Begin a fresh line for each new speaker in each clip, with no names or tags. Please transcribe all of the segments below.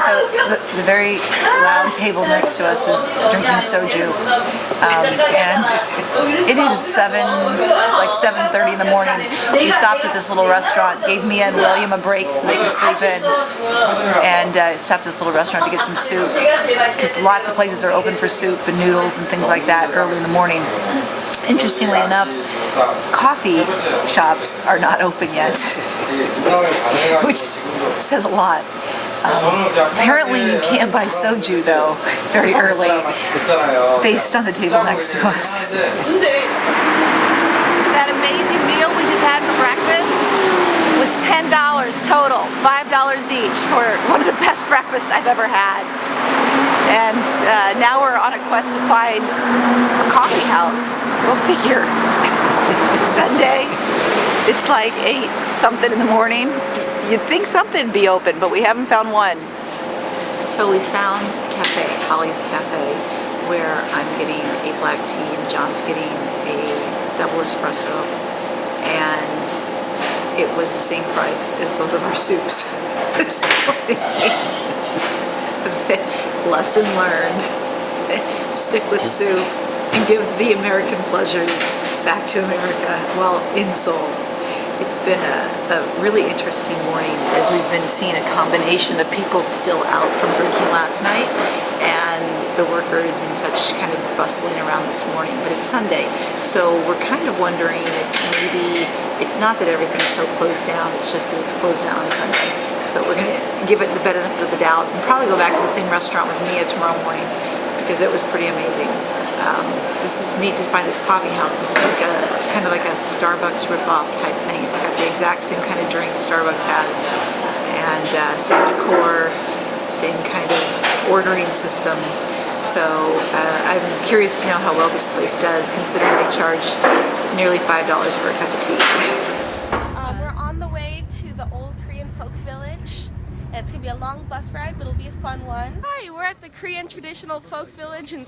So the very loud table next to us is drinking soju, and it is 7:30 in the morning. We stopped at this little restaurant, gave Mia and William a break so they could sleep in, and stopped at this little restaurant to get some soup, because lots of places are open for soup and noodles and things like that early in the morning. Interestingly enough, coffee shops are not open yet, which says a lot. Apparently you can't buy soju though, very early, based on the table next to us. So that amazing meal we just had for breakfast was $10 total, $5 each, for one of the best breakfasts I've ever had. And now we're on a quest to find a coffee house. Go figure. It's Sunday. It's like 8 something in the morning. You'd think something would be open, but we haven't found one. So we found Cafe, Holly's Cafe, where I'm getting a black tea and John's getting a double espresso, and it was the same price as both of our soups. So, lesson learned. Stick with soup and give the American pleasures back to America while in Seoul. It's been a really interesting morning, as we've been seeing a combination of people still out from drinking last night and the workers and such kind of bustling around this morning. But it's Sunday, so we're kind of wondering if maybe it's not that everything's so closed down, it's just that it's closed down on Sunday. So we're going to give it the benefit of the doubt and probably go back to the same restaurant with Mia tomorrow morning, because it was pretty amazing. This is neat to find this coffee house. This is like a kind of like a Starbucks ripoff type thing. It's got the exact same kind of drink Starbucks has, and same decor, same kind of ordering system. So I'm curious to know how well this place does, considering they charge nearly $5 for a cup of tea.
We're on the way to the old Korean folk village. And it's gonna be a long bus ride, but it'll be a fun one. Hi, we're at the Korean traditional folk village in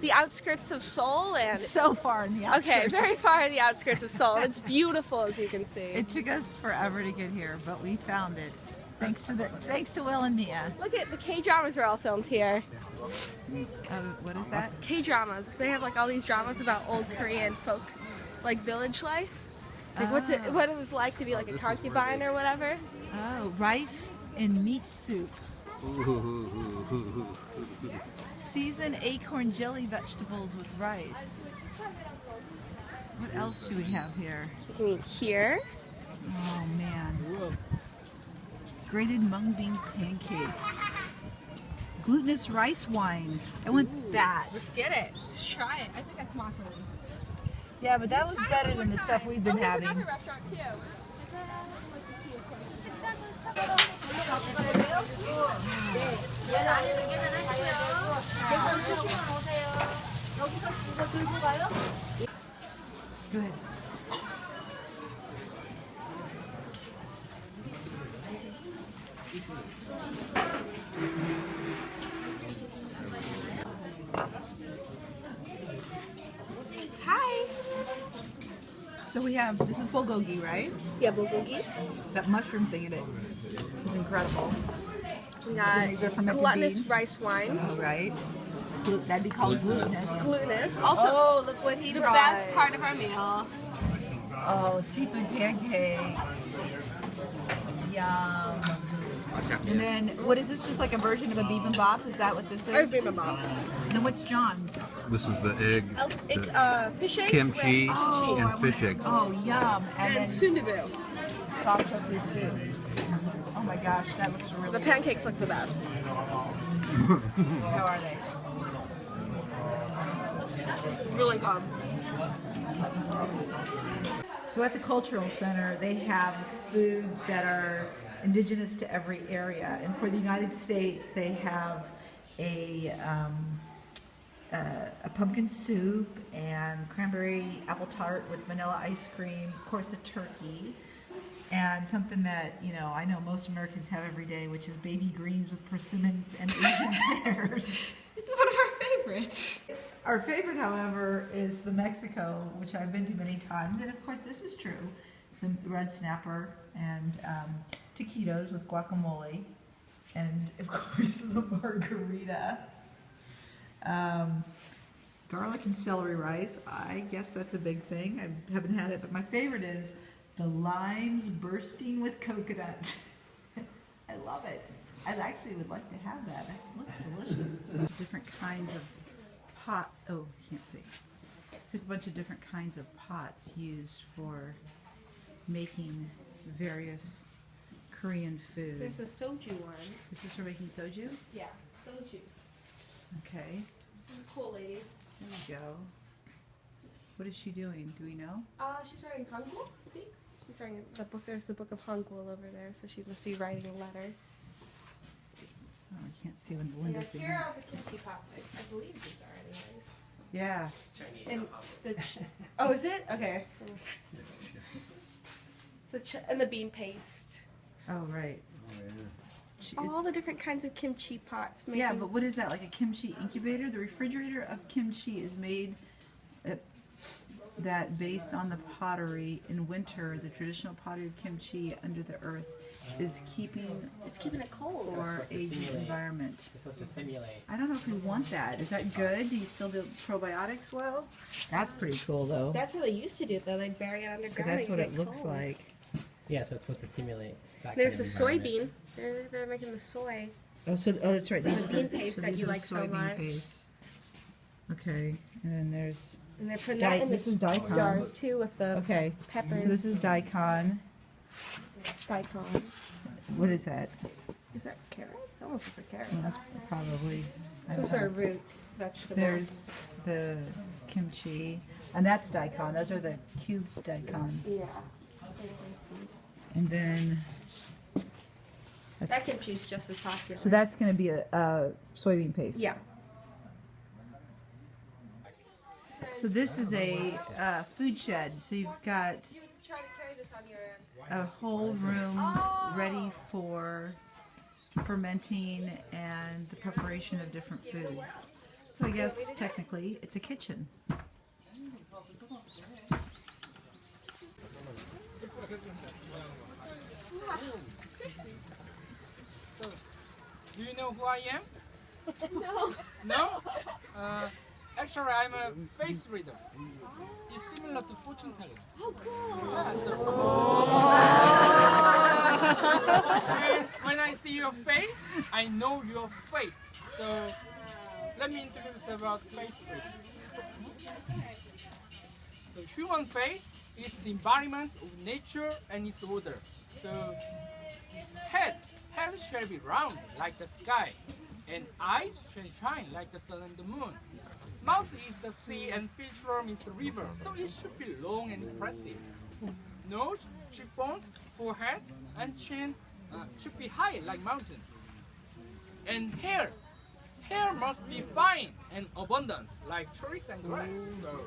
the outskirts of Seoul, and
so far in the outskirts.
Okay, very far in the outskirts of Seoul. It's beautiful, as you can see.
It took us forever to get here, but we found it. Thanks to Will and Mia.
Look at the K-dramas are all filmed here.
What is that?
K-dramas. They have like all these dramas about old Korean folk, like village life. Like what it was like to be like a concubine or whatever.
Oh, rice and meat soup. Seasoned acorn jelly vegetables with rice. What else do we have here?
You can eat here.
Oh man. Grated mung bean pancake. Glutinous rice wine. I want that.
Let's get it. Let's try it. I think that's mockery.
Yeah, but that looks better than the stuff we've been having.
Another restaurant too.
Go ahead.
Hi.
So we have, this is bulgogi, right?
Yeah, bulgogi.
That mushroom thing in it is incredible.
We got
These are fermented
glutinous
beans.
rice wine.
Oh, right. That'd be called glutinous.
Glutinous. Also,
Oh, look what he
the
brought.
best part of our meal.
Oh, seafood pancakes. Yum. And then, what is this? Just like a version of a bibimbap? Is that what this
Or
is?
bibimbap.
Then what's John's?
This is the egg,
It's
the
fish eggs
kimchi,
with
and fish eggs.
Oh, yum.
and
then
sundae.
soft tofu soup. Oh my gosh, that looks really
The pancakes look the best.
How are they?
Really good.
So at the Cultural Center, they have foods that are indigenous to every area. And for the United States, they have a pumpkin soup and cranberry apple tart with vanilla ice cream, of course a turkey, and something that, you know, I know most Americans have every day, which is baby greens with persimmons and Asian pears.
It's one of our favorites.
Our favorite, however, is the Mexico, which I've been to many times, and of course this is true. The red snapper and taquitos with guacamole. and of course the margarita. Garlic and celery rice. I guess that's a big thing. I haven't had it, but my favorite is the limes bursting with coconut. I love it. I actually would like to have that. That looks delicious. Different kinds of pot. Oh, you can't see. There's a bunch of different kinds of pots used for making various Korean food.
There's a soju one.
This is for making soju?
Yeah, soju.
Okay.
Cool lady.
There we go. What is she doing? Do we know?
She's writing Hangul. See? She's writing the book. There's the book of Hangul over there, so she must be writing a letter.
Oh, I can't see when the
Yeah,
window's
here
behind.
are the kimchi pots. I believe these are anyways.
Yeah.
And oh, is it? Okay. And the bean paste.
Oh, right.
All the different kinds of kimchi pots.
Yeah, but what is that? Like a kimchi incubator? The refrigerator of kimchi is made that based on the pottery in winter, the traditional pottery of kimchi under the earth is keeping
it's keeping it cold.
for a environment.
It's supposed to simulate.
I don't know if we want that. Is that good? Do you still do probiotics well? That's pretty cool though.
That's how they used to do it though. They bury it underground.
So that's
and
what
get
it looks
cold.
like.
Yeah, so it's supposed to simulate that
There's the
kind of environment.
soybean. They're making the soy.
Oh, that's right. These
The
are
bean paste that
these
you
are
like so
soybean
much.
paste. Okay, and then there's
And they're putting that in
this is
the
daikon.
jars too with the
Okay.
peppers.
So this is daikon.
daikon.
What is that?
Is that carrots? Almost looks like carrots.
Well, that's probably. I
Some
don't
sort
know.
of root vegetable.
There's the kimchi, and that's daikon. Those are the cubed daikons.
yeah.
And then,
That kimchi is just as popular.
so that's going to be a soybean paste.
yeah.
So this is a food shed. So you've got
You would try to carry this on your.
a whole room ready for fermenting and the preparation of different foods. So I guess technically it's a kitchen.
Do you know who I am?
No.
No? Actually, I'm a face reader. It's similar to fortune teller.
Oh, cool.
Yeah, so when I see your face, I know your fate. So let me introduce about face reading. The human face is the embodiment of nature and its order. So head shall be round like the sky, and eyes shall shine like the sun and the moon. Mouth is the sea and philtrum is the river, so it should be long and impressive. Nose, cheekbones, forehead, and chin should be high like mountain. And hair must be fine and abundant like trees and grass. So,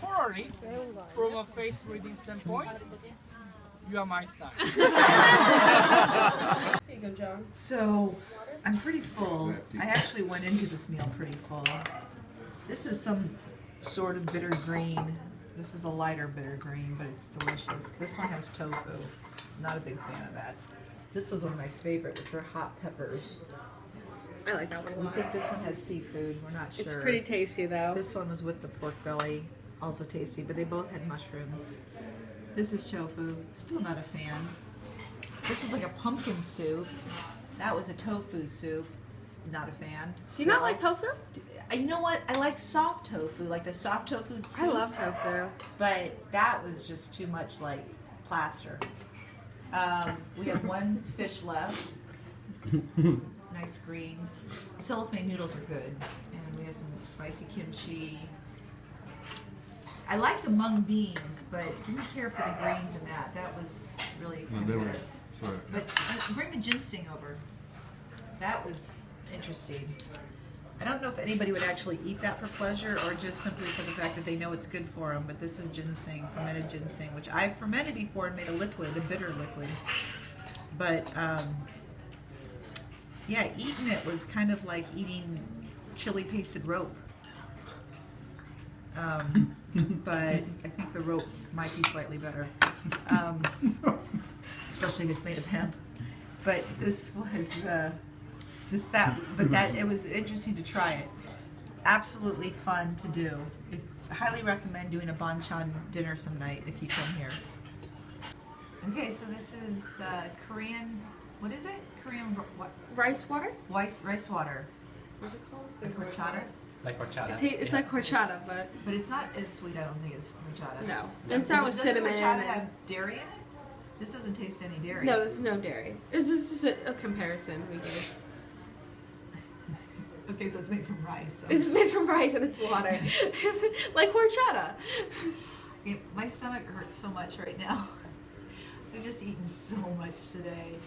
thoroughly, from a face reading standpoint, you are my style.
Here you go, John.
So I'm pretty full. I actually went into this meal pretty full. This is some sort of bitter green. This is a lighter bitter green, but it's delicious. This one has tofu. Not a big fan of that. This was one of my favorite, which are hot peppers.
I like that one a
We
lot.
think this one has seafood. We're not sure.
It's pretty tasty though.
This one was with the pork belly, also tasty, but they both had mushrooms. This is tofu, still not a fan. This was like a pumpkin soup. That was a tofu soup, not a fan.
Do you not
Still.
like tofu?
You know what? I like soft tofu, like the soft tofu soups.
I love tofu.
But that was just too much like plaster. We have one fish left. Nice greens. Cellophane noodles are good. And we have some spicy kimchi. I like the mung beans, but didn't care for the greens in that. That was really
No,
kind
they
of
were.
good.
Sorry.
But bring the ginseng over. That was interesting. I don't know if anybody would actually eat that for pleasure or just simply for the fact that they know it's good for them, but this is ginseng, fermented ginseng, which I've fermented before and made a liquid, a bitter liquid. But, yeah, eating it was kind of like eating chili pasted rope. But I think the rope might be slightly better, especially if it's made of hemp. But this was But it was interesting to try it. Absolutely fun to do. I highly recommend doing a banchan dinner some night if you come here. Okay, so this is Korean. What is it? Korean what?
Rice water?
Rice water.
What's it called?
Like horchata.
Like horchata.
It's like horchata, but
But it's not as sweet, I don't think, as horchata.
no. It's not with cinnamon.
Does horchata
and-
have dairy in it? This doesn't taste any dairy.
No, this is no dairy. It's just a comparison we gave.
Okay, so it's made from rice. So.
It's made from rice and it's water. Like horchata.
My stomach hurts so much right now. I've just eaten so much today.